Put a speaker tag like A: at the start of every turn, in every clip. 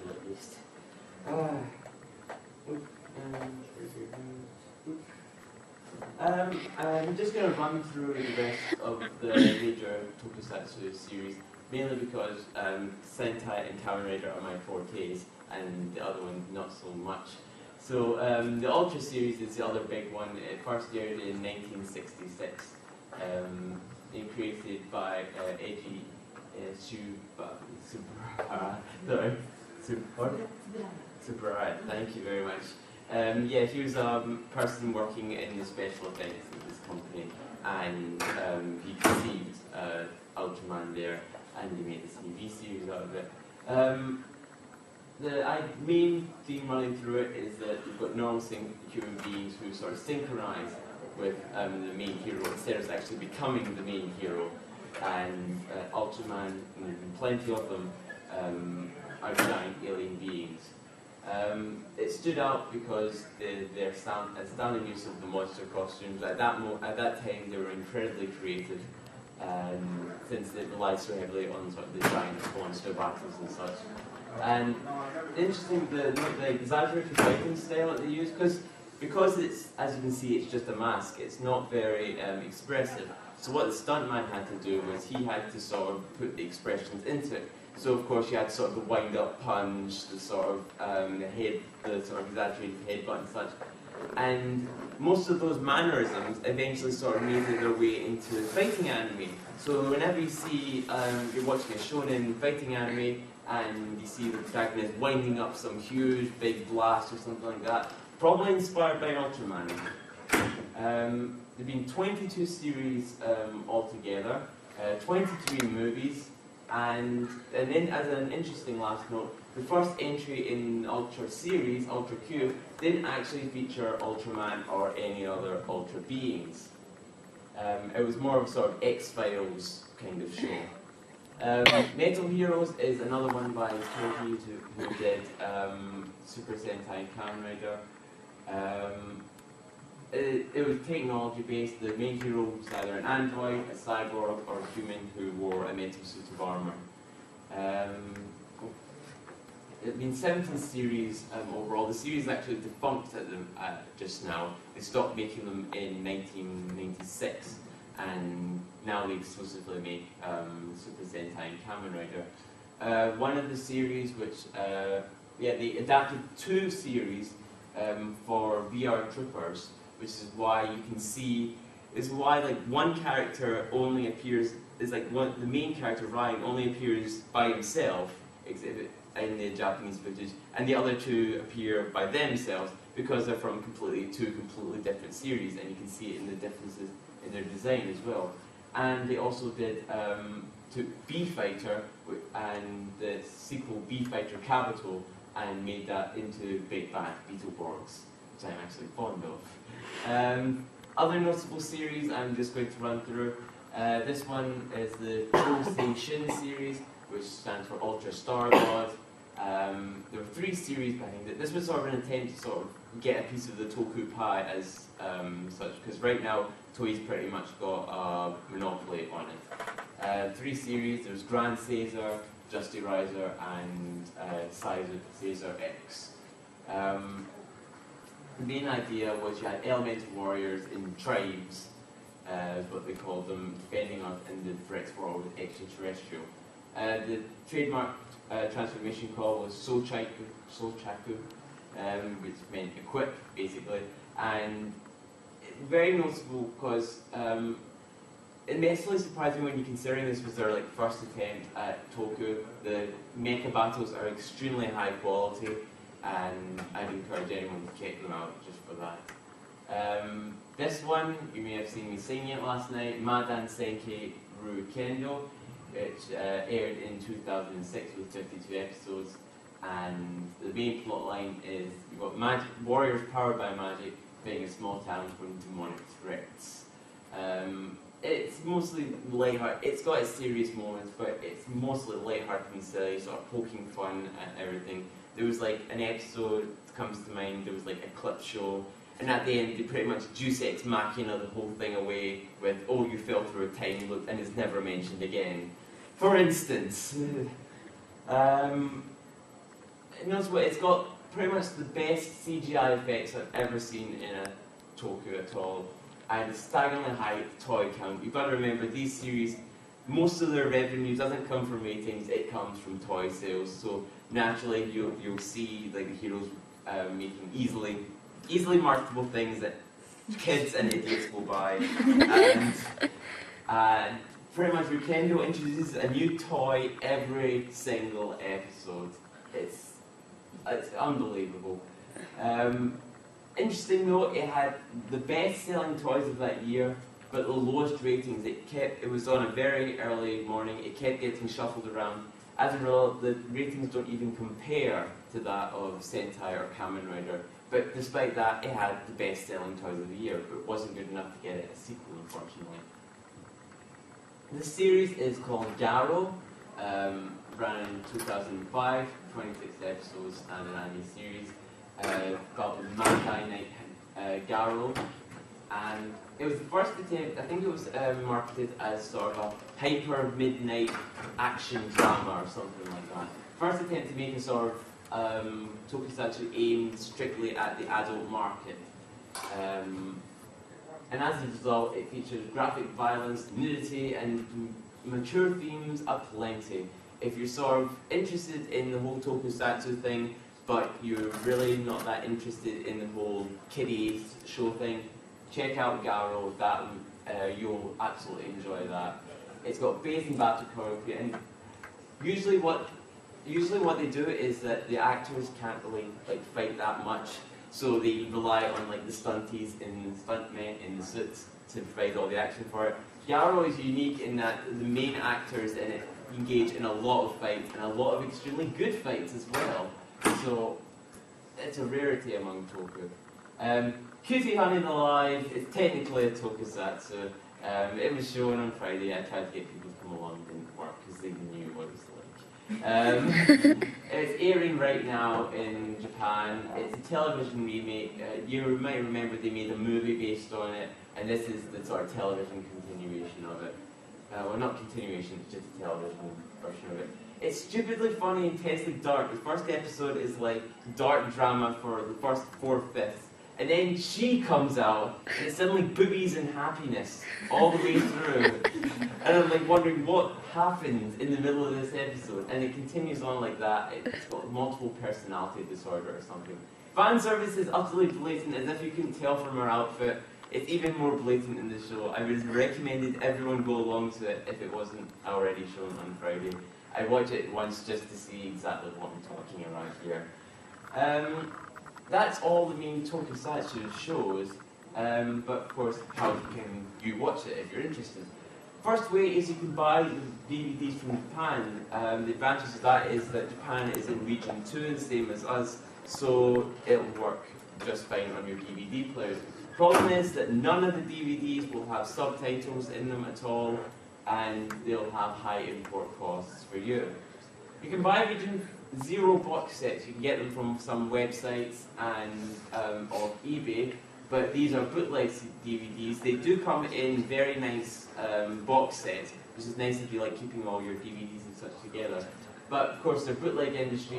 A: title at least. I'm just going to run through the rest of the major Tokusatsu series, mainly because Sentai and Kamen Rider are my fortes, and the other one not so much. So the Ultra series is the other big one. It first aired in 1966, created by Eiji Super. Thank you very much. Yeah, he was a person working in the special effects of this company, and he conceived Ultraman there, and he made this TV series out of it. The main theme running through it is that you've got normal human beings who sort of synchronize with the main hero instead of actually becoming the main hero. And Ultraman, and plenty of them, are giant alien beings. It stood out because their astounding use of the monster costumes. At that time, they were incredibly creative, since it relied so heavily on sort of the giant monster battles and such. And interesting, the exaggerated fighting style that they use, because it's, as you can see, it's just a mask. It's not very expressive. So what the stuntman had to do was he had to sort of put the expressions into it. So of course you had sort of the wind-up punch, the sort of the sort of exaggerated headbutt and such. And most of those mannerisms eventually sort of made their way into fighting anime. So whenever you see you're watching a shonen fighting anime and you see the protagonist winding up some huge big blast or something like that, probably inspired by Ultraman. There have been 22 series altogether, 23 movies, and then as an interesting last note, the first entry in Ultra series, Ultra Q, didn't actually feature Ultraman or any other Ultra beings. It was more of a sort of X-Files kind of show. Metal Heroes is another one by Toji who did Super Sentai and Kamen Rider. It was technology based. The main hero was either an android, a cyborg, or a human who wore a metal suit of armor. It had been 17 series overall. The series actually defunct just now. They stopped making them in 1996, and now they exclusively make Super Sentai and Kamen Rider. One of the series, they adapted 2 series for VR Troopers, which is why you can see, like one character only appears, the main character, Ryan, only appears by himself in the Japanese footage, and the other 2 appear by themselves because they're from two completely different series, and you can see it in the differences in their design as well. And they also did took B-Fighter and the sequel B-Fighter Capital and made that into Big Bad Beetleborgs, which I'm actually fond of. Other notable series I'm just going to run through. This one is the Chosei Shin series, which stands for Ultra Star God. There were 3 series behind it. This was sort of an attempt to sort of get a piece of the Toku pie as such, because right now Toei's pretty much got a monopoly on it. 3 series. There's Grand Caesar, Justy Riser, and Caesar X. The main idea was you had elemental warriors in tribes, is what they called them, defending Earth in the threats world with extraterrestrial. The trademark transformation call was Sochaku, which meant equip, basically. And very noticeable because immensely surprising when you're considering this was their first attempt at Toku. The mecha battles are extremely high quality, and I'd encourage anyone to check them out just for that. This one, you may have seen me singing it last night, Madan Senkei Ru Kendo, which aired in 2006 with 52 episodes, and the main plot line is you've got warriors powered by magic fighting a small town from demonic threats. It's mostly lighthearted. It's got its serious moments, but it's mostly lighthearted and silly, sort of poking fun at everything. There was an episode that comes to mind, there was a clip show, and at the end they pretty much Deus Ex Machina the whole thing away with, oh, you fell through a time loop, and it's never mentioned again. For instance. notice what, it's got pretty much the best CGI effects I've ever seen in a toku at all, and a staggeringly high toy count. You've got to remember, these series, most of their revenue doesn't come from ratings, it comes from toy sales, so naturally you'll see like the heroes making easily marketable things that kids and idiots will buy. And pretty much Rikendo introduces a new toy every single episode. It's unbelievable. Interesting though, it had the best-selling toys of that year, but the lowest ratings. It was on a very early morning. It kept getting shuffled around. As a result, the ratings don't even compare to that of Sentai or Kamen Rider. But despite that, it had the best-selling toys of the year, but it wasn't good enough to get it a sequel, unfortunately. The series is called Garo, ran in 2005, 26 episodes and an anime series, called Mandai Night Garo, and it was the first attempt. I think it was marketed as sort of a hyper midnight action drama or something like that. First attempt to make a sort of tokusatsu aimed strictly at the adult market. And as a result, it features graphic violence, nudity, and mature themes aplenty. If you're sort of interested in the whole tokusatsu thing, but you're really not that interested in the whole kiddie show thing, check out Garo. You'll absolutely enjoy that. It's got amazing battle choreography, and usually what they do is that the actors can't really fight that much, so they rely on the stunties and the stuntmen in the suits to provide all the action for it. Garo is unique in that the main actors in it engage in a lot of fights, and a lot of extremely good fights as well. So it's a rarity among toku. Cutie Honey the Live is technically a tokusatsu. It was shown on Friday. I tried to get people to come along, it didn't work because they knew what it was like. It's airing right now in Japan. It's a television remake. You might remember they made a movie based on it, and this is the sort of television continuation of it. Well, not continuation, it's just a television version of it. It's stupidly funny, intensely dark. The first episode is like dark drama for the first 4/5, and then she comes out, and it's suddenly boobies and happiness all the way through. And I'm wondering what happens in the middle of this episode, and it continues on like that. It's got multiple personality disorder or something. Fan service is utterly blatant, as if you couldn't tell from her outfit. It's even more blatant in the show. I would have recommended everyone go along to it if it wasn't already shown on Friday. I watched it once just to see exactly what I'm talking about here. That's all the main tokusatsu shows, but of course, how can you watch it if you're interested? First way is you can buy the DVDs from Japan. The advantage of that is that Japan is in region 2, the same as us, so it'll work just fine on your DVD players. Problem is that none of the DVDs will have subtitles in them at all, and they'll have high import costs for you. You can buy Region 0 box sets. You can get them from some websites and off eBay, but these are bootleg DVDs. They do come in very nice box sets, which is nice if you like keeping all your DVDs and such together. But of course, they're bootleg bootleg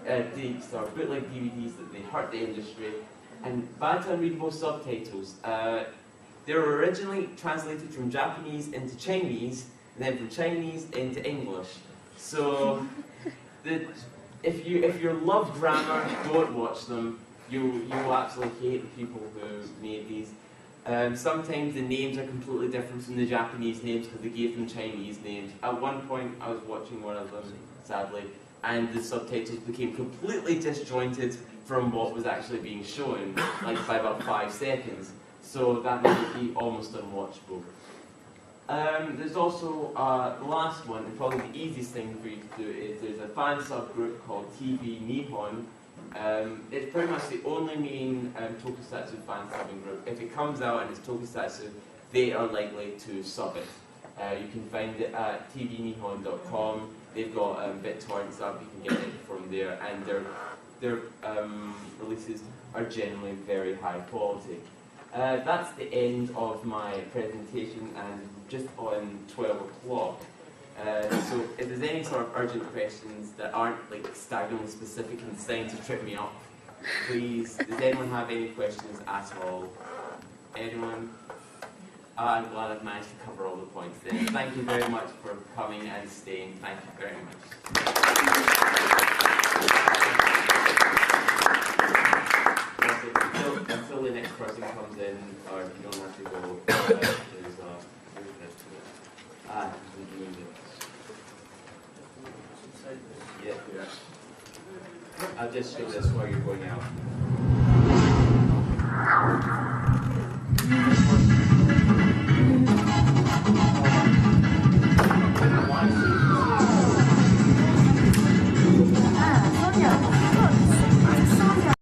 A: DVDs that they hurt the industry, and bad to unreadable subtitles. They were originally translated from Japanese into Chinese, and then from Chinese into English. So, if you love grammar, don't watch them. You will absolutely hate the people who made these. Sometimes the names are completely different from the Japanese names because they gave them Chinese names. At one point, I was watching one of them, sadly, and the subtitles became completely disjointed from what was actually being shown, by about 5 seconds. So that made it be almost unwatchable. There's also the last one, and probably the easiest thing for you to do is there's a fan subgroup called TV Nihon. It's pretty much the only main tokusatsu fan subbing group. If it comes out and it's tokusatsu, they are likely to sub it. You can find it at tvnihon.com. They've got BitTorrent stuff, you can get it from there, and their releases are generally very high quality. That's the end of my presentation, and just on 12 o'clock. So if there's any sort of urgent questions that aren't like staggeringly specific and designed to trip me up, please, does anyone have any questions at all? Anyone? I'm glad I've managed to cover all the points then. Thank you very much for coming and staying. Thank you very much. Until the next person comes in, or if you don't have to go, there's yeah. I'll just show this while you're going out.